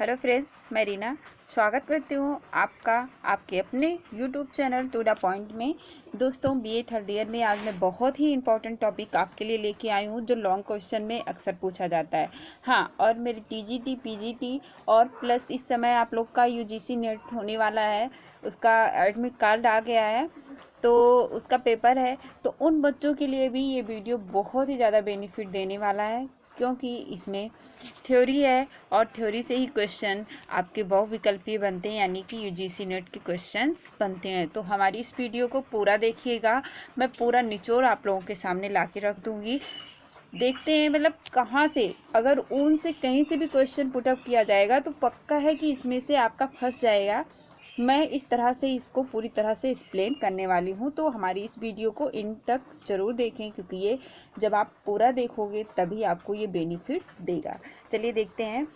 Hello friends, मैं रीना स्वागत करती हूँ आपका आपके अपने YouTube channel to the point में। दोस्तों, बीए थर्ड ईयर में आज मैं बहुत ही इंपॉर्टेंट टॉपिक आपके लिए लेके आई हूँ जो लॉन्ग क्वेश्चन में अक्सर पूछा जाता है। हाँ, और मेरी टीजीटी पीजीटी और प्लस इस समय आप लोग का यूजीसी नेट होने वाला है, उसका एडमिट कार्ड आ गया है तो उसका पेपर है। तो उन बच्चों के लिए भी ये वीडियो बहुत ही ज़्यादा बेनिफिट देने वाला है, क्योंकि इसमें थ्योरी है और थ्योरी से ही क्वेश्चन आपके बहुविकल्पीय बनते हैं, यानी कि यूजीसी नेट के क्वेश्चंस बनते हैं। तो हमारी इस वीडियो को पूरा देखिएगा, मैं पूरा निचोड़ आप लोगों के सामने ला के रख दूंगी। देखते हैं मतलब कहाँ से, अगर उनसे कहीं से भी क्वेश्चन पुटअप किया जाएगा तो पक्का है कि इसमें से आपका फंस जाएगा। मैं इस तरह से इसको पूरी तरह से एक्सप्लेन करने वाली हूँ, तो हमारी इस वीडियो को इन तक ज़रूर देखें, क्योंकि ये जब आप पूरा देखोगे तभी आपको ये बेनिफिट देगा। चलिए देखते हैं।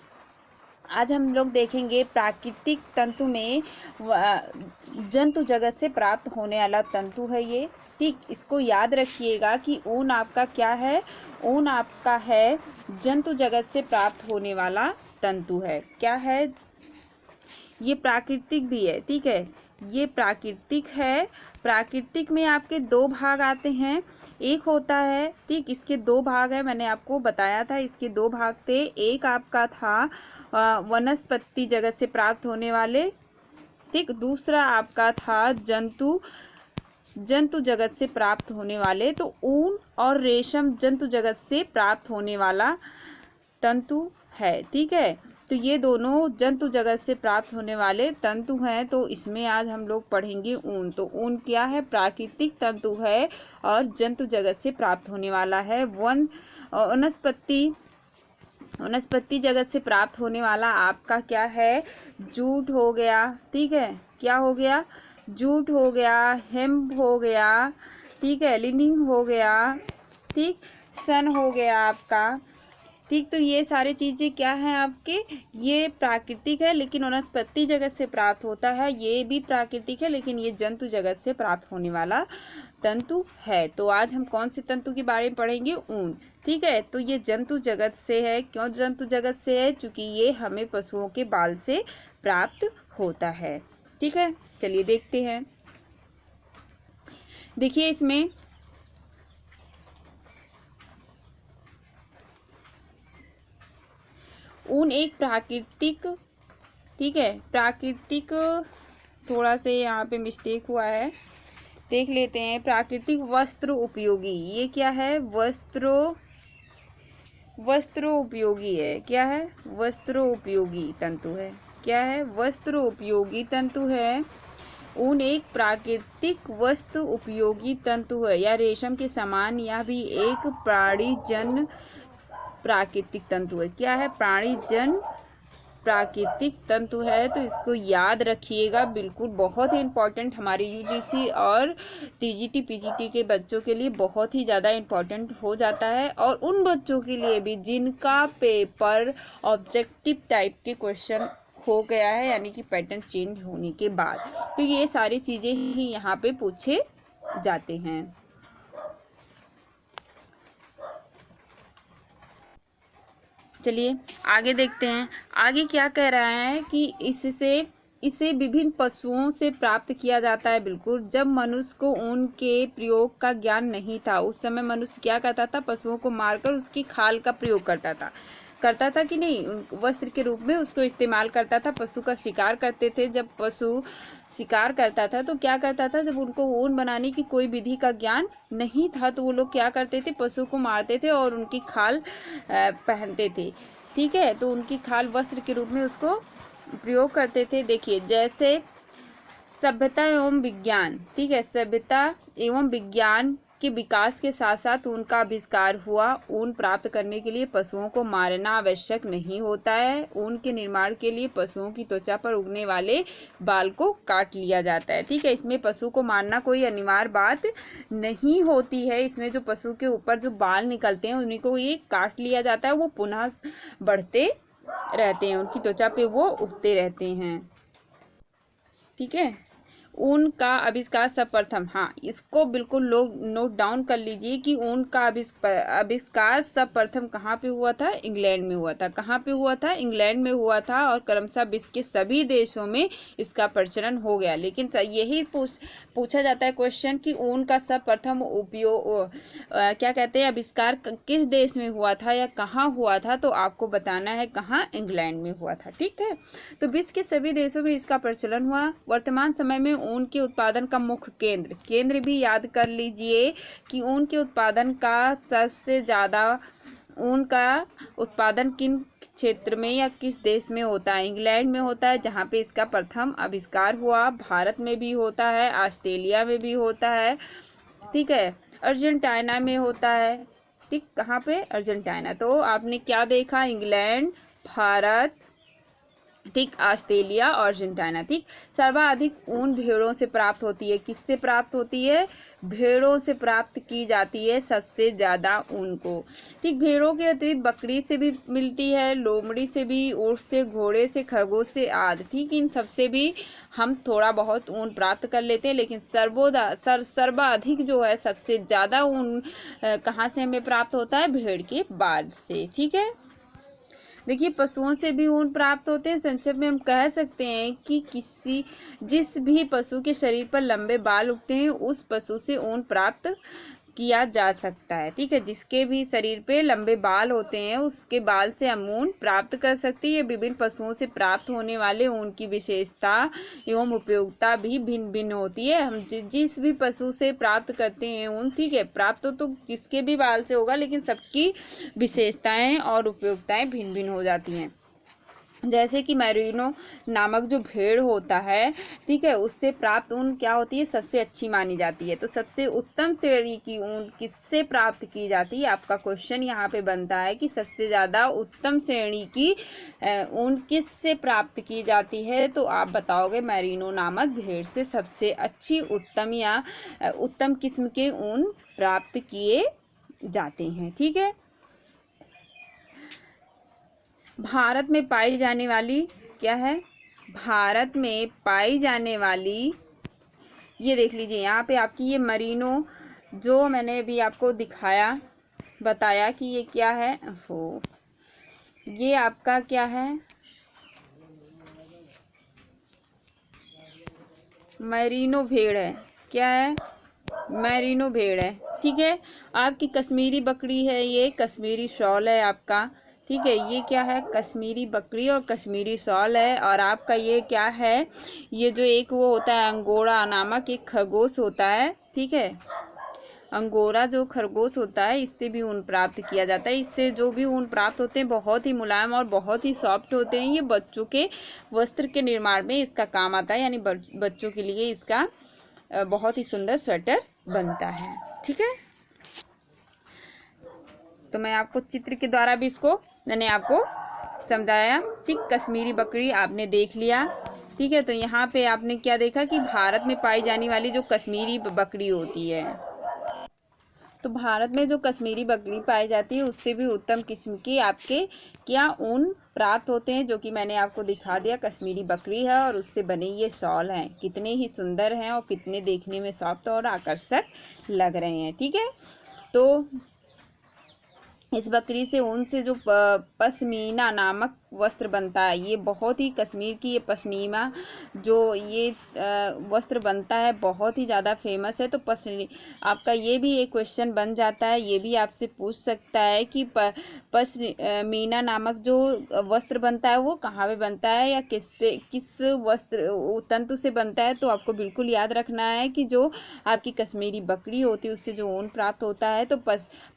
आज हम लोग देखेंगे प्राकृतिक तंतु में जंतु जगत से प्राप्त होने वाला तंतु है ये। ठीक, इसको याद रखिएगा कि ऊन आपका क्या है, ऊन आपका है जंतु जगत से प्राप्त होने वाला तंतु है। क्या है? ये प्राकृतिक भी है। ठीक है, ये प्राकृतिक है। प्राकृतिक में आपके दो भाग आते हैं, एक होता है, ठीक, इसके दो भाग है, मैंने आपको बताया था इसके दो भाग थे। एक आपका था वनस्पति जगत से प्राप्त होने वाले, ठीक, दूसरा आपका था जंतु जगत से प्राप्त होने वाले। तो ऊन और रेशम जंतु जगत से प्राप्त होने वाला तंतु है। ठीक है, तो ये दोनों जंतु जगत से प्राप्त होने वाले तंतु हैं। तो इसमें आज हम लोग पढ़ेंगे ऊन। तो ऊन क्या है? प्राकृतिक तंतु है और जंतु जगत से प्राप्त होने वाला है। वनस्पति जगत से प्राप्त होने वाला आपका क्या है? जूट हो गया। ठीक है, क्या हो गया? जूट हो गया, हेम्प हो गया, ठीक है, लिनिंग हो गया, ठीक, सन हो गया आपका। ठीक, तो ये सारी चीज़ें क्या हैं आपके? ये प्राकृतिक है लेकिन वनस्पति जगत से प्राप्त होता है। ये भी प्राकृतिक है लेकिन ये जंतु जगत से प्राप्त होने वाला तंतु है। तो आज हम कौन से तंतु के बारे में पढ़ेंगे? ऊन। ठीक है, तो ये जंतु जगत से है। क्यों जंतु जगत से है? क्योंकि ये हमें पशुओं के बाल से प्राप्त होता है। ठीक है, चलिए देखते हैं। देखिए इसमें ऊन एक प्राकृतिक, ठीक है, प्राकृतिक, थोड़ा से यहाँ पे मिस्टेक हुआ है, देख लेते हैं। प्राकृतिक वस्त्र उपयोगी, ये क्या है? वस्त्र उपयोगी है। क्या है? वस्त्र उपयोगी तंतु है। क्या है? वस्त्र उपयोगी तंतु है। ऊन एक प्राकृतिक वस्त्र उपयोगी तंतु है, या रेशम के समान यह भी एक प्राणीजन्य प्राकृतिक तंतु है। क्या है? प्राणीजन्य प्राकृतिक तंतु है। तो इसको याद रखिएगा, बिल्कुल बहुत ही इम्पोर्टेंट, हमारे यूजीसी और टीजीटी पीजीटी के बच्चों के लिए बहुत ही ज़्यादा इम्पोर्टेंट हो जाता है, और उन बच्चों के लिए भी जिनका पेपर ऑब्जेक्टिव टाइप के क्वेश्चन हो गया है, यानी कि पैटर्न चेंज होने के बाद। तो ये सारी चीज़ें ही यहाँ पे पूछे जाते हैं। चलिए आगे देखते हैं। आगे क्या कह रहा है कि इसे विभिन्न पशुओं से प्राप्त किया जाता है। बिल्कुल, जब मनुष्य को ऊन के प्रयोग का ज्ञान नहीं था, उस समय मनुष्य क्या करता था? पशुओं को मारकर उसकी खाल का प्रयोग करता था कि नहीं? वस्त्र के रूप में उसको इस्तेमाल करता था। पशु का शिकार करते थे। जब पशु शिकार करता था तो क्या करता था? जब उनको ऊन बनाने की कोई विधि का ज्ञान नहीं था तो वो लोग क्या करते थे? पशु को मारते थे और उनकी खाल पहनते थे। ठीक है, तो उनकी खाल वस्त्र के रूप में उसको प्रयोग करते थे। देखिए, जैसे सभ्यता एवं विज्ञान, ठीक है, सभ्यता एवं विज्ञान के विकास के साथ साथ ऊन का आविष्कार हुआ। ऊन प्राप्त करने के लिए पशुओं को मारना आवश्यक नहीं होता है। ऊन के निर्माण के लिए पशुओं की त्वचा पर उगने वाले बाल को काट लिया जाता है। ठीक है, इसमें पशु को मारना कोई अनिवार्य बात नहीं होती है। इसमें जो पशु के ऊपर जो बाल निकलते हैं उन्हीं को ये काट लिया जाता है, वो पुनः बढ़ते रहते हैं, उनकी त्वचा पे वो उगते रहते हैं। ठीक है, ऊन का आविष्कार सर्वप्रथम, हाँ इसको बिल्कुल लोग नोट डाउन कर लीजिए कि ऊन का आविष्कार सर्वप्रथम कहाँ पे हुआ था, इंग्लैंड में हुआ था। कहाँ पे हुआ था, इंग्लैंड में हुआ था, और क्रमशः विश्व के सभी देशों में इसका प्रचलन हो गया। लेकिन यही पूछा जाता है क्वेश्चन कि ऊन का सर्वप्रथम उपयोग क्या कहते हैं, आविष्कार किस देश में हुआ था या कहाँ हुआ था, तो आपको बताना है कहाँ, इंग्लैंड में हुआ था। ठीक है, तो विश्व के सभी देशों में इसका प्रचलन हुआ। वर्तमान समय में ऊन के उत्पादन का मुख्य केंद्र भी याद कर लीजिए कि ऊन के उत्पादन का सबसे ज़्यादा ऊन का उत्पादन किन क्षेत्र में या किस देश में होता है, इंग्लैंड में होता है जहाँ पे इसका प्रथम आविष्कार हुआ। भारत में भी होता है, ऑस्ट्रेलिया में भी होता है, ठीक है, अर्जेंटीना में होता है। ठीक, कहाँ पे, अर्जेंटीना। तो आपने क्या देखा, इंग्लैंड, भारत, ठीक, ऑस्ट्रेलिया और अर्जेंटीना। ठीक, सर्वाधिक ऊन भेड़ों से प्राप्त होती है। किससे प्राप्त होती है, भेड़ों से प्राप्त की जाती है सबसे ज़्यादा ऊन को। ठीक, भेड़ों के अतिरिक्त बकरी से भी मिलती है, लोमड़ी से भी, ऊँट से, घोड़े से, खरगोश से आदि। ठीक, इन सबसे भी हम थोड़ा बहुत ऊन प्राप्त कर लेते हैं, लेकिन सर्वाधिक जो है, सबसे ज़्यादा ऊन कहाँ से हमें प्राप्त होता है, भेड़ के बाल से। ठीक है, देखिए पशुओं से भी ऊन प्राप्त होते हैं। संक्षेप में हम कह सकते हैं कि जिस भी पशु के शरीर पर लंबे बाल उगते हैं उस पशु से ऊन प्राप्त किया जा सकता है। ठीक है, जिसके भी शरीर पे लंबे बाल होते हैं उसके बाल से हम ऊन प्राप्त कर सकते हैं। विभिन्न पशुओं से प्राप्त होने वाले ऊन की विशेषता एवं उपयोगिता भी भिन्न भिन्न होती है। हम जिस भी पशु से प्राप्त करते हैं ऊन, ठीक है, प्राप्त तो जिसके भी बाल से होगा, लेकिन सबकी विशेषताएं और उपयोगिताएं भिन्न भिन्न हो जाती हैं। जैसे कि मैरिनो नामक जो भेड़ होता है, ठीक है, उससे प्राप्त ऊन क्या होती है, सबसे अच्छी मानी जाती है। तो सबसे उत्तम श्रेणी की ऊन किससे प्राप्त की जाती है, आपका क्वेश्चन यहाँ पे बनता है कि सबसे ज़्यादा उत्तम श्रेणी की ऊन किससे प्राप्त की जाती है, तो आप बताओगे मैरिनो नामक भेड़ से सबसे अच्छी उत्तम किस्म के ऊन प्राप्त किए जाते हैं। ठीक है, भारत में पाई जाने वाली क्या है, भारत में पाई जाने वाली, ये देख लीजिए यहाँ पे आपकी ये मरीनो जो मैंने अभी आपको दिखाया बताया कि ये क्या है, वो ये आपका क्या है, मैरिनो भेड़ है। क्या है, मैरिनो भेड़ है। ठीक है, आपकी कश्मीरी बकरी है, ये कश्मीरी शॉल है आपका। ठीक है, ये क्या है, कश्मीरी बकरी और कश्मीरी शॉल है। और आपका ये क्या है, ये जो एक वो होता है अंगोरा नामक एक खरगोश होता है। ठीक है, अंगोरा जो खरगोश होता है इससे भी ऊन प्राप्त किया जाता है। इससे जो भी ऊन प्राप्त होते हैं बहुत ही मुलायम और बहुत ही सॉफ्ट होते हैं। ये बच्चों के वस्त्र के निर्माण में इसका काम आता है, यानी बच्चों के लिए इसका बहुत ही सुंदर स्वेटर बनता है। ठीक है, तो मैं आपको चित्र के द्वारा भी इसको मैंने आपको समझाया। ठीक, कश्मीरी बकरी आपने देख लिया। ठीक है, तो यहाँ पे आपने क्या देखा कि भारत में पाई जाने वाली जो कश्मीरी बकरी होती है, तो भारत में जो कश्मीरी बकरी पाई जाती है उससे भी उत्तम किस्म की आपके क्या ऊन प्राप्त होते हैं, जो कि मैंने आपको दिखा दिया। कश्मीरी बकरी है और उससे बने ये शॉल हैं, कितने ही सुंदर हैं और कितने देखने में सॉफ्ट और आकर्षक लग रहे हैं। ठीक है, तो इस बकरी से ऊन से जो पश्मीना नामक वस्त्र बनता है, ये बहुत ही कश्मीर की ये पश्मीना जो ये वस्त्र बनता है बहुत ही ज़्यादा फेमस है। तो आपका ये भी एक क्वेश्चन बन जाता है, ये भी आपसे पूछ सकता है कि पश्मीना नामक जो वस्त्र बनता है वो कहाँ पे बनता है या किस वस्त्र तंतु से बनता है। तो आपको बिल्कुल याद रखना है कि जो आपकी कश्मीरी बकरी होती है उससे जो ऊन प्राप्त होता है, तो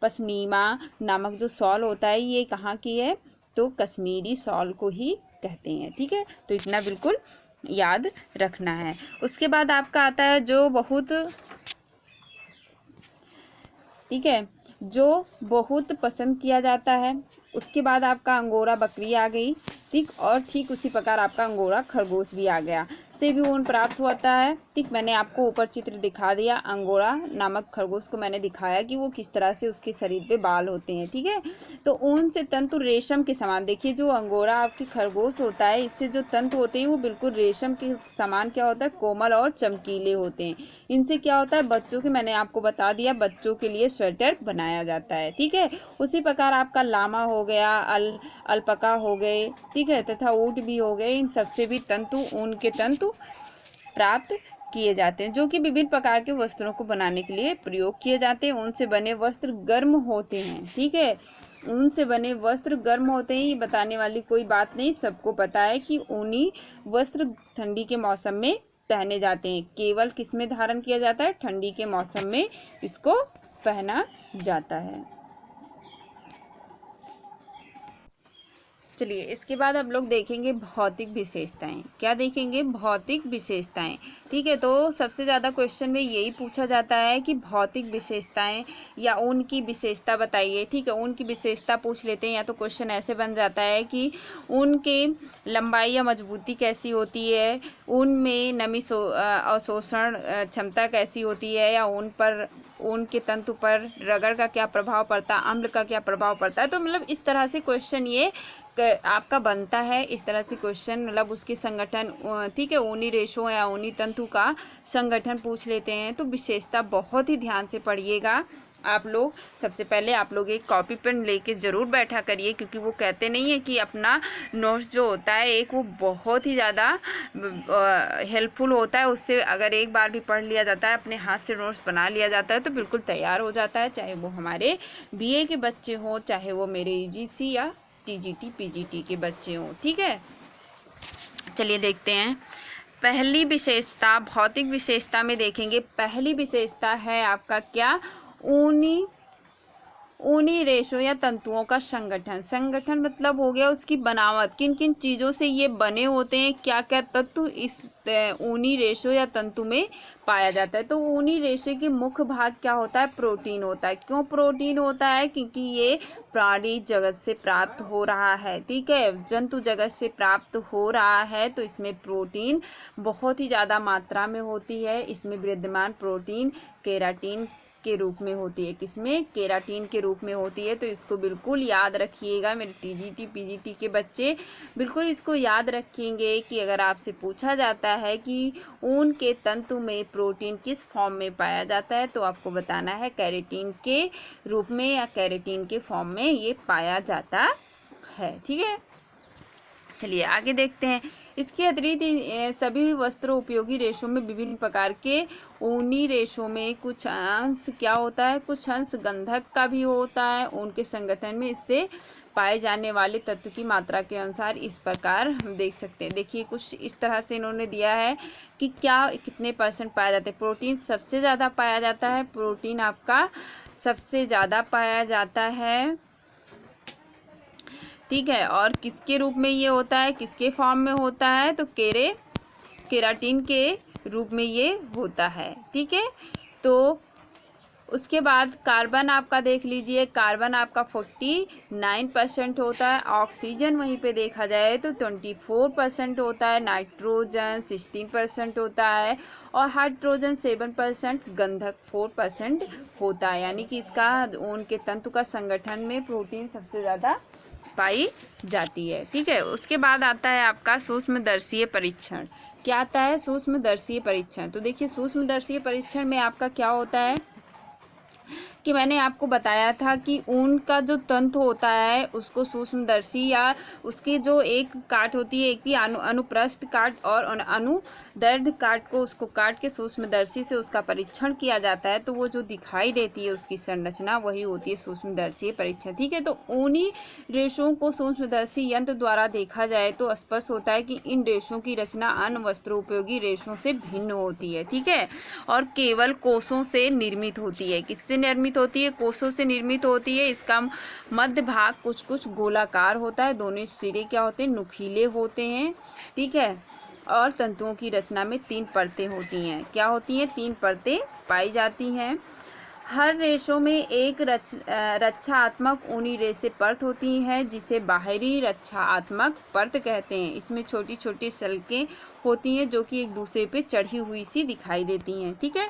पश्मीना नामक जो शॉल होता है ये कहाँ की है, तो कश्मीरी शॉल को ही कहते हैं। ठीक है, तो इतना बिल्कुल याद रखना है। उसके बाद आपका आता है जो बहुत, ठीक है, जो बहुत पसंद किया जाता है। उसके बाद आपका अंगोरा बकरी आ गई। ठीक, और ठीक उसी प्रकार आपका अंगोरा खरगोश भी आ गया। से भी ऊन प्राप्त होता है। ठीक, मैंने आपको ऊपर चित्र दिखा दिया, अंगोरा नामक खरगोश को मैंने दिखाया कि वो किस तरह से उसके शरीर पे बाल होते हैं। ठीक है, तो ऊन से तंतु रेशम के समान, देखिए जो अंगोरा आपकी खरगोश होता है, इससे जो तंतु होते हैं वो बिल्कुल रेशम के समान क्या होता है, कोमल और चमकीले होते हैं। इनसे क्या होता है, बच्चों के, मैंने आपको बता दिया, बच्चों के लिए स्वेटर बनाया जाता है। ठीक है, उसी प्रकार आपका लामा हो गया, अल्पका हो गए, ठीक है, तथा ऊँट भी हो गए, इन सबसे भी तंतु, ऊन के तंतु प्राप्त किए जाते हैं, जो कि विभिन्न प्रकार के वस्त्रों को बनाने के लिए प्रयोग किए जाते हैं। ऊन से बने वस्त्र गर्म होते हैं। ठीक है, ऊन से बने वस्त्र गर्म होते हैं, ये बताने वाली कोई बात नहीं, सबको पता है कि ऊनी वस्त्र ठंडी के मौसम में पहने जाते हैं। केवल किसमें धारण किया जाता है, ठंडी के मौसम में इसको पहना जाता है। चलिए, इसके बाद हम लोग देखेंगे भौतिक विशेषताएं। क्या देखेंगे, भौतिक विशेषताएं। ठीक है, तो सबसे ज़्यादा क्वेश्चन में यही पूछा जाता है कि भौतिक विशेषताएं या ऊन की विशेषता बताइए। ठीक है, ऊन की विशेषता पूछ लेते हैं, या तो क्वेश्चन ऐसे बन जाता है कि ऊन के लंबाई या मजबूती कैसी होती है, ऊन में नमी अवशोषण क्षमता कैसी होती है, या ऊन के तंतु पर रगड़ का क्या प्रभाव पड़ता है, अम्ल का क्या प्रभाव पड़ता है। तो मतलब इस तरह से क्वेश्चन ये आपका बनता है, इस तरह से क्वेश्चन, मतलब उसके संगठन, ठीक है, ऊनी रेशों या ऊनी तंतु का संगठन पूछ लेते हैं। तो विशेषता बहुत ही ध्यान से पढ़िएगा आप लोग। सबसे पहले आप लोग एक कॉपी पेन लेके ज़रूर बैठा करिए, क्योंकि वो कहते नहीं है कि अपना नोट्स जो होता है एक, वो बहुत ही ज़्यादा हेल्पफुल होता है। उससे अगर एक बार भी पढ़ लिया जाता है, अपने हाथ से नोट्स बना लिया जाता है, तो बिल्कुल तैयार हो जाता है, चाहे वो हमारे BA के बच्चे हों, चाहे वो मेरे UGC या TGT PGT के बच्चे हों। ठीक है, चलिए देखते हैं। पहली विशेषता, भौतिक विशेषता में देखेंगे, पहली विशेषता है आपका क्या, ऊनी रेशों या तंतुओं का संगठन। संगठन मतलब हो गया उसकी बनावट, किन किन चीज़ों से ये बने होते हैं, क्या क्या तत्व इस ऊनी रेशों या तंतु में पाया जाता है। तो ऊनी रेशे के मुख्य भाग क्या होता है, प्रोटीन होता है। क्यों प्रोटीन होता है, क्योंकि ये प्राणी जगत से प्राप्त हो रहा है। ठीक है, जंतु जगत से प्राप्त हो रहा है, तो इसमें प्रोटीन बहुत ही ज़्यादा मात्रा में होती है। इसमें विद्यमान प्रोटीन केराटिन के रूप में होती है। किसमें, केराटिन के रूप में होती है। तो इसको बिल्कुल याद रखिएगा मेरे TGT PGT के बच्चे, बिल्कुल इसको याद रखेंगे कि अगर आपसे पूछा जाता है कि ऊन के तंतु में प्रोटीन किस फॉर्म में पाया जाता है, तो आपको बताना है केराटिन के रूप में या केराटिन के फॉर्म में ये पाया जाता है। ठीक है, चलिए आगे देखते हैं। इसके अतिरिक्त सभी वस्त्र उपयोगी रेशों में विभिन्न प्रकार के ऊनी रेशों में कुछ अंश क्या होता है, कुछ अंश गंधक का भी होता है। ऊन के संगठन में इससे पाए जाने वाले तत्व की मात्रा के अनुसार इस प्रकार हम देख सकते हैं। देखिए कुछ इस तरह से इन्होंने दिया है कि क्या कितने % पाया जाता है। प्रोटीन सबसे ज़्यादा पाया जाता है, प्रोटीन आपका सबसे ज़्यादा पाया जाता है। ठीक है, और किसके रूप में ये होता है, किसके फॉर्म में होता है, तो केराटिन के रूप में ये होता है। ठीक है, तो उसके बाद कार्बन आपका देख लीजिए, कार्बन आपका 49% होता है। ऑक्सीजन वहीं पे देखा जाए तो 24% होता है। नाइट्रोजन 16% होता है, और हाइड्रोजन 7%, गंधक 4% होता है। यानी कि इसका ऊन के तंतु का संगठन में प्रोटीन सबसे ज़्यादा पाई जाती है। ठीक है, उसके बाद आता है आपका सूक्ष्मदर्शीय परीक्षण। क्या आता है, सूक्ष्मदर्शीय परीक्षण। तो देखिए सूक्ष्मदर्शीय परीक्षण में आपका क्या होता है कि मैंने आपको बताया था कि ऊन का जो तंतु होता है उसको सूक्ष्मदर्शी, या उसकी जो एक काट होती है, एक ही अनुप्रस्थ काट और अनुदैर्ध्य काट को, उसको काट के सूक्ष्मदर्शी से उसका परीक्षण किया जाता है। तो वो जो दिखाई देती है उसकी संरचना, वही होती है सूक्ष्मदर्शी परीक्षण। ठीक है, तो ऊनी रेशों को सूक्ष्मदर्शी यंत्र द्वारा देखा जाए तो स्पष्ट होता है कि इन रेशों की रचना अन्य वस्त्रोपयोगी रेशों से भिन्न होती है। ठीक है, और केवल कोषों से निर्मित होती है। किससे निर्मित होती है, कोषों से निर्मित होती है। इसका मध्य भाग कुछ गोलाकार होता है, दोनों सिरे क्या होते हैं, नुकीले होते हैं। ठीक है, और तंतुओं की रचना में 3 परतें होती हैं। क्या होती हैं, 3 परतें पाई जाती हैं। हर रेशों में एक रक्षात्मक ऊनी रेशे परत होती हैं जिसे बाहरी रक्षात्मक परत कहते हैं। इसमें छोटी छोटी सल्कें होती हैं जो कि एक दूसरे पे चढ़ी हुई सी दिखाई देती हैं। ठीक है,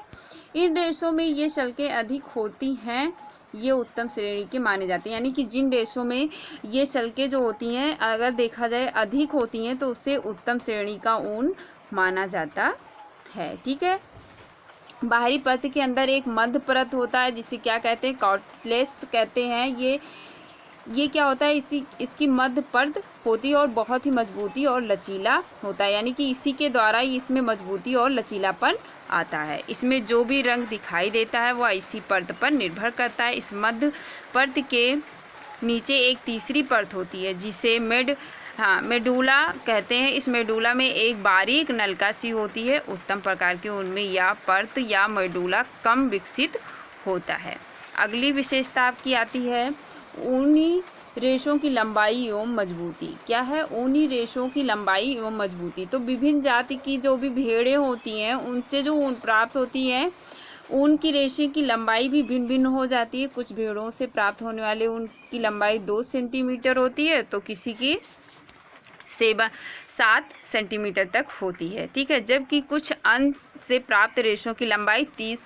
इन रेशों में ये सल्कें अधिक होती हैं, ये उत्तम श्रेणी के माने जाते हैं। यानी कि जिन रेशों में ये सल्कें जो होती हैं अगर देखा जाए अधिक होती हैं तो उसे उत्तम श्रेणी का ऊन माना जाता है। ठीक है, बाहरी परत के अंदर एक मध्य परत होता है जिसे क्या कहते हैं, कॉर्डलेस कहते हैं। ये क्या होता है, इसकी मध्य परत होती है और बहुत ही मजबूती और लचीला होता है। यानी कि इसी के द्वारा ही इसमें मजबूती और लचीलापन आता है। इसमें जो भी रंग दिखाई देता है वह इसी परत पर निर्भर करता है। इस मध्य परत के नीचे एक तीसरी परत होती है जिसे मेडुला कहते हैं। इस मेडुला में एक बारीक नलिका सी होती है। उत्तम प्रकार के ऊन में यह परत या मेडुला कम विकसित होता है। अगली विशेषता आपकी आती है ऊनी रेशों की लंबाई एवं मजबूती। क्या है, ऊनी रेशों की लंबाई एवं मजबूती। तो विभिन्न जाति की जो भी भेड़ें होती हैं उनसे जो ऊन प्राप्त होती है, ऊन की रेशे की लंबाई भी भिन्न भिन्न हो जाती है। कुछ भेड़ों से प्राप्त होने वाले ऊन की लंबाई 2 सेंटीमीटर होती है तो किसी की 7 सेंटीमीटर तक होती है। ठीक है, जबकि कुछ अंश से प्राप्त रेशों की लंबाई 30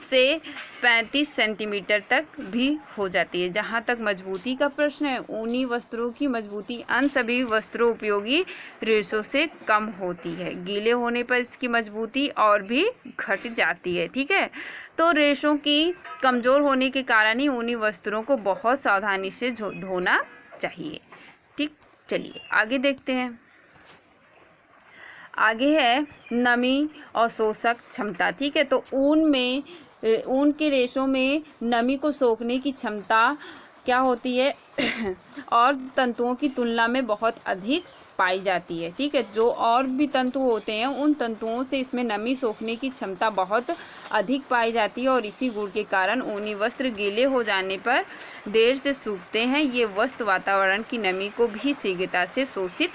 से 35 सेंटीमीटर तक भी हो जाती है। जहाँ तक मजबूती का प्रश्न है, ऊनी वस्त्रों की मजबूती अन्य सभी वस्त्रों उपयोगी रेशों से कम होती है। गीले होने पर इसकी मजबूती और भी घट जाती है। ठीक है, तो रेशों की कमज़ोर होने के कारण ही ऊनी वस्त्रों को बहुत सावधानी से धोना चाहिए। ठीक, चलिए आगे देखते हैं। आगे है नमी और शोषक क्षमता। ठीक है, तो ऊन के रेशों में नमी को सोखने की क्षमता क्या होती है और तंतुओं की तुलना में बहुत अधिक पाई जाती है। ठीक है, जो और भी तंतु होते हैं उन तंतुओं से इसमें नमी सोखने की क्षमता बहुत अधिक पाई जाती है और इसी गुण के कारण ऊनी वस्त्र गीले हो जाने पर देर से सूखते हैं। ये वस्त्र वातावरण की नमी को भी शीघ्रता से शोषित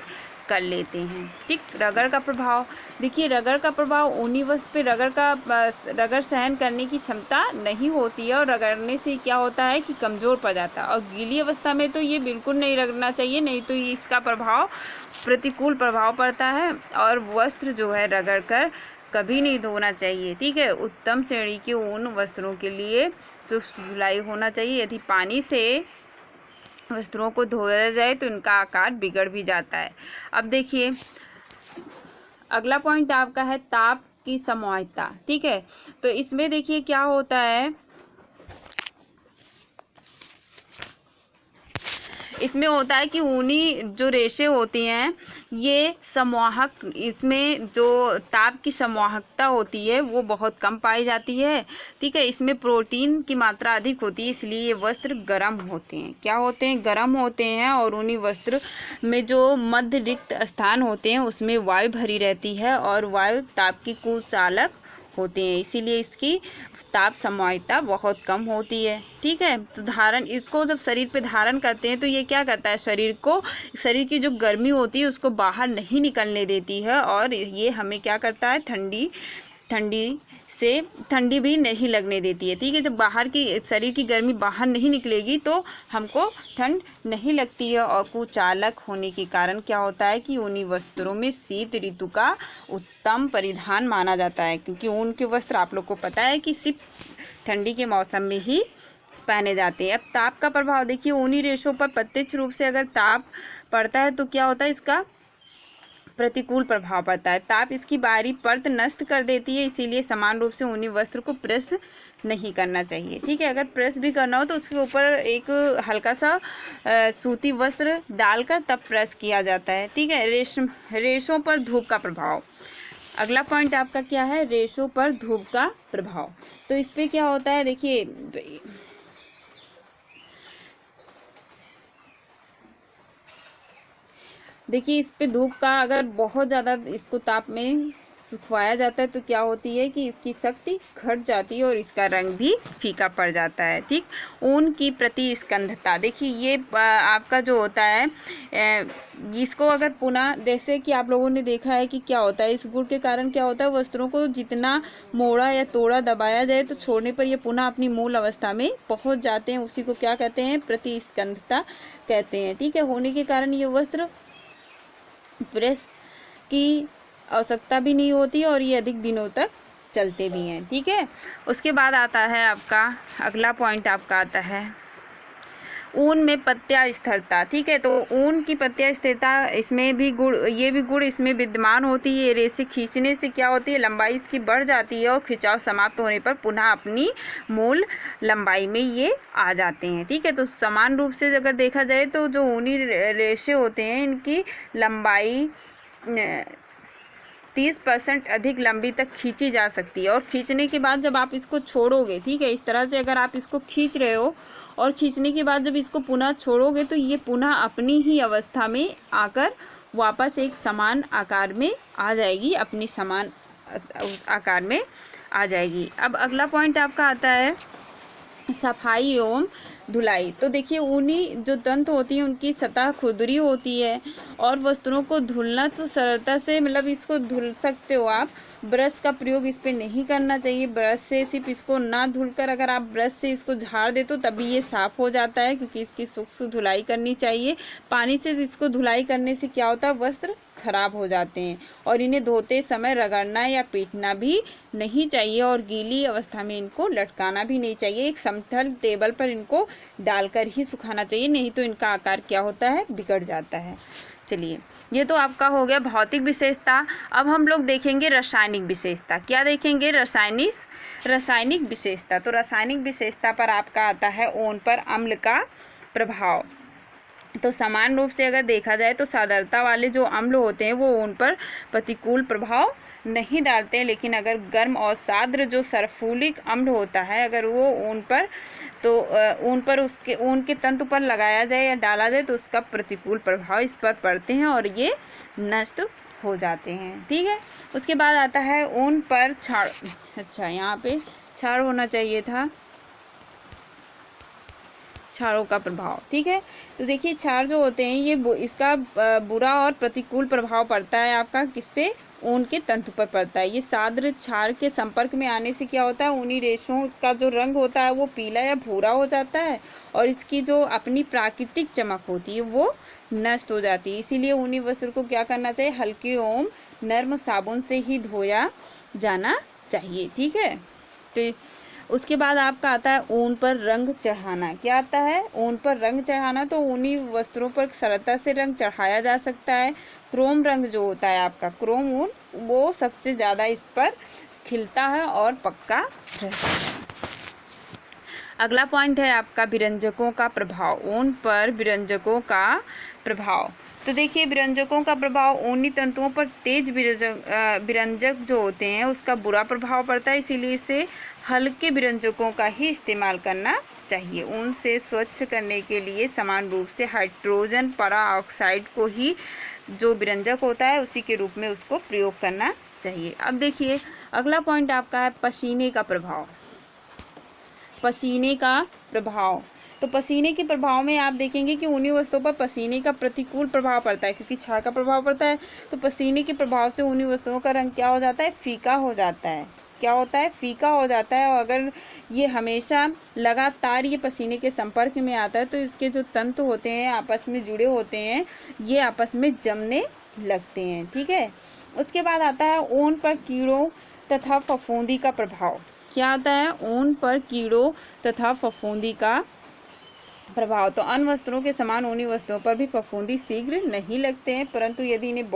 कर लेते हैं। ठीक, रगड़ का प्रभाव। देखिए, रगड़ का प्रभाव ऊनी वस्त्र पे रगड़ सहन करने की क्षमता नहीं होती है और रगड़ने से क्या होता है कि कमज़ोर पड़ जाता है। और गीली अवस्था में तो ये बिल्कुल नहीं रगड़ना चाहिए, नहीं तो इसका प्रभाव प्रतिकूल प्रभाव पड़ता है और वस्त्र जो है रगड़ कर कभी नहीं धोना चाहिए। ठीक है, उत्तम श्रेणी के ऊन वस्त्रों के लिए शुष्क धुलाई होना चाहिए। यदि पानी से वस्त्रों को धोया जाए तो इनका आकार बिगड़ भी जाता है। अब देखिए, अगला पॉइंट आपका है ताप की समोहिता। ठीक है, तो इसमें देखिए क्या होता है, इसमें होता है कि ऊनी जो रेशे होती हैं ये समवाहक, इसमें जो ताप की समवाहकता होती है वो बहुत कम पाई जाती है। ठीक है, इसमें प्रोटीन की मात्रा अधिक होती है, इसलिए ये वस्त्र गर्म होते हैं। क्या होते हैं, गर्म होते हैं। और ऊनी वस्त्र में जो मध्य रिक्त स्थान होते हैं उसमें वायु भरी रहती है और वायु ताप की कुचालक होते हैं, इसीलिए इसकी ताप समवाहिता बहुत कम होती है। ठीक है, तो इसको जब शरीर पे धारण करते हैं तो ये क्या करता है, शरीर की जो गर्मी होती है उसको बाहर नहीं निकलने देती है और ये हमें क्या करता है, ठंडी भी नहीं लगने देती है। ठीक है, जब शरीर की गर्मी बाहर नहीं निकलेगी तो हमको ठंड नहीं लगती है। और कुचालक होने के कारण क्या होता है कि ऊनी वस्त्रों में शीत ऋतु का उत्तम परिधान माना जाता है, क्योंकि ऊन के वस्त्र आप लोग को पता है कि सिर्फ ठंडी के मौसम में ही पहने जाते हैं। अब ताप का प्रभाव देखिए, ऊनी रेशों पर प्रत्यक्ष रूप से अगर ताप पड़ता है तो क्या होता है, इसका प्रतिकूल प्रभाव पड़ता है। ताप इसकी बाहरी परत नष्ट कर देती है, इसीलिए समान रूप से ऊनी वस्त्र को प्रेस नहीं करना चाहिए। ठीक है, अगर प्रेस भी करना हो तो उसके ऊपर एक हल्का सा सूती वस्त्र डालकर तब प्रेस किया जाता है। ठीक है, रेशों पर धूप का प्रभाव। अगला पॉइंट आपका क्या है, रेशों पर धूप का प्रभाव। तो इस पर क्या होता है, देखिए इस पे धूप का अगर बहुत ज़्यादा इसको ताप में सुखवाया जाता है तो क्या होती है कि इसकी शक्ति घट जाती है और इसका रंग भी फीका पड़ जाता है। ठीक, ऊन की प्रतिस्कंधता, देखिए ये आपका जो होता है इसको अगर पुनः, जैसे कि आप लोगों ने देखा है कि क्या होता है, इस गुण के कारण क्या होता है, वस्त्रों को जितना मोड़ा या तोड़ा दबाया जाए तो छोड़ने पर ये पुनः अपनी मूल अवस्था में पहुंच जाते हैं। उसी को क्या कहते हैं, प्रतिस्कंधता कहते हैं। ठीक है, होने के कारण ये वस्त्र प्रेस की आवश्यकता भी नहीं होती और ये अधिक दिनों तक चलते भी हैं। ठीक है, उसके बाद आता है आपका अगला पॉइंट, आपका आता है ऊन में पत्या स्थिरता। ठीक है, तो ऊन की पत्या स्थिरता, इसमें भी गुण, ये भी गुण इसमें विद्यमान होती है। रेसे खींचने से क्या होती है, लंबाई इसकी बढ़ जाती है और खिंचाव समाप्त होने पर पुनः अपनी मूल लंबाई में ये आ जाते हैं। ठीक है, तो समान रूप से अगर देखा जाए तो जो ऊनी रेशे होते हैं इनकी लंबाई 30% अधिक लंबी तक खींची जा सकती है। और खींचने के बाद जब आप इसको छोड़ोगे, ठीक है, इस तरह से अगर आप इसको खींच रहे हो और खींचने के बाद जब इसको पुनः छोड़ोगे तो ये पुनः अपनी ही अवस्था में आकर वापस एक समान आकार में आ जाएगी, अपनी समान आकार में आ जाएगी। अब अगला पॉइंट आपका आता है सफाई एवं धुलाई। तो देखिए ऊनी जो तंतु होती है उनकी सतह खुरदरी होती है और वस्त्रों को धुलना तो सरलता से, मतलब इसको धुल सकते हो आप, ब्रश का प्रयोग इस पे नहीं करना चाहिए। ब्रश से सिर्फ इसको ना धुलकर अगर आप ब्रश से इसको झाड़ दे तो तभी ये साफ़ हो जाता है, क्योंकि इसकी सूक्ष्म धुलाई करनी चाहिए। पानी से इसको धुलाई करने से क्या होता है, वस्त्र खराब हो जाते हैं और इन्हें धोते समय रगड़ना या पीटना भी नहीं चाहिए और गीली अवस्था में इनको लटकाना भी नहीं चाहिए। एक समतल टेबल पर इनको डालकर ही सुखाना चाहिए, नहीं तो इनका आकार क्या होता है, बिगड़ जाता है। चलिए, ये तो आपका हो गया भौतिक विशेषता। अब हम लोग देखेंगे रासायनिक विशेषता। क्या देखेंगे, रासायनिक विशेषता। तो रासायनिक विशेषता पर आपका आता है ऊन पर अम्ल का प्रभाव। तो समान रूप से अगर देखा जाए तो साधारणता वाले जो अम्ल होते हैं वो ऊन पर प्रतिकूल प्रभाव नहीं डालते हैं, लेकिन अगर गर्म और साद्र जो सल्फ्यूरिक अम्ल होता है अगर वो ऊन पर उसके ऊन के तंतु पर लगाया जाए या डाला जाए तो उसका प्रतिकूल प्रभाव इस पर पड़ते हैं और ये नष्ट हो जाते हैं। ठीक है, उसके बाद आता है ऊन पर छाड़। अच्छा, यहाँ पे छाड़ होना चाहिए था, क्षारों का प्रभाव। ठीक है, तो देखिए क्षार जो होते हैं ये इसका बुरा और प्रतिकूल प्रभाव पड़ता है आपका किस पे, ऊन के तंतु पर पड़ता है। ये साद्र क्षार के संपर्क में आने से क्या होता है, ऊनी रेशों का जो रंग होता है वो पीला या भूरा हो जाता है और इसकी जो अपनी प्राकृतिक चमक होती है वो नष्ट हो जाती है। इसीलिए ऊनी वस्त्र को क्या करना चाहिए, हल्के एवं नर्म साबुन से ही धोया जाना चाहिए। ठीक है, तो उसके बाद आपका आता है ऊन पर रंग चढ़ाना। क्या आता है, ऊन पर रंग चढ़ाना। तो ऊनी वस्त्रों पर सरलता से रंग चढ़ाया जा सकता है। क्रोम रंग जो होता है आपका, क्रोम ऊन, वो सबसे ज़्यादा इस पर खिलता है और पक्का रहता है। अगला पॉइंट है आपका विरंजकों का प्रभाव। ऊन पर विरंजकों का प्रभाव। तो देखिए विरंजकों का प्रभाव, ऊनी तंतुओं पर तेज विरंजक जो होते हैं उसका बुरा प्रभाव पड़ता है, इसीलिए इसे हल्के विरंजकों का ही इस्तेमाल करना चाहिए। ऊन से स्वच्छ करने के लिए समान रूप से हाइड्रोजन पराऑक्साइड को ही जो विरंजक होता है उसी के रूप में उसको प्रयोग करना चाहिए। अब देखिए अगला पॉइंट आपका है पसीने का प्रभाव। पसीने का प्रभाव, तो पसीने के प्रभाव में आप देखेंगे कि ऊनी वस्तुओं पर पसीने का प्रतिकूल प्रभाव पड़ता है, क्योंकि क्षार का प्रभाव पड़ता है। तो पसीने के प्रभाव से ऊनी वस्तुओं का रंग क्या हो जाता है, फीका हो जाता है। क्या होता है, फीका हो जाता है। और अगर ये हमेशा लगातार ये पसीने के संपर्क में आता है तो इसके जो तंतु होते हैं आपस में जुड़े होते हैं, ये आपस में जमने लगते हैं। ठीक है, उसके बाद आता है ऊन पर कीड़ों तथा फफूंदी का प्रभाव। क्या आता है, ऊन पर कीड़ों तथा फफूंदी का प्रभाव। तो अन्य वस्त्रों के समान ऊनी वस्त्रों पर भी फफूंदी शीघ्र नहीं लगते हैं, परंतु यदि इन्हें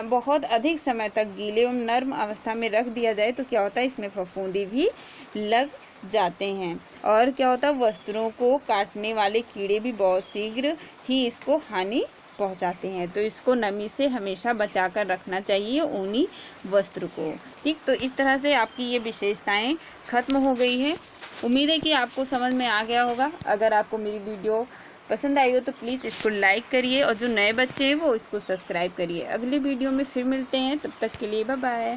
बहुत अधिक समय तक गीले एवं नर्म अवस्था में रख दिया जाए तो क्या होता है, इसमें फफूंदी भी लग जाते हैं। और क्या होता है, वस्त्रों को काटने वाले कीड़े भी बहुत शीघ्र ही इसको हानि पहुंचाते हैं। तो इसको नमी से हमेशा बचाकर रखना चाहिए ऊनी वस्त्र को। ठीक, तो इस तरह से आपकी ये विशेषताएं खत्म हो गई है। उम्मीद है कि आपको समझ में आ गया होगा। अगर आपको मेरी वीडियो पसंद आई हो तो प्लीज़ इसको लाइक करिए और जो नए बच्चे हैं वो इसको सब्सक्राइब करिए। अगली वीडियो में फिर मिलते हैं, तब तक के लिए बाय बाय।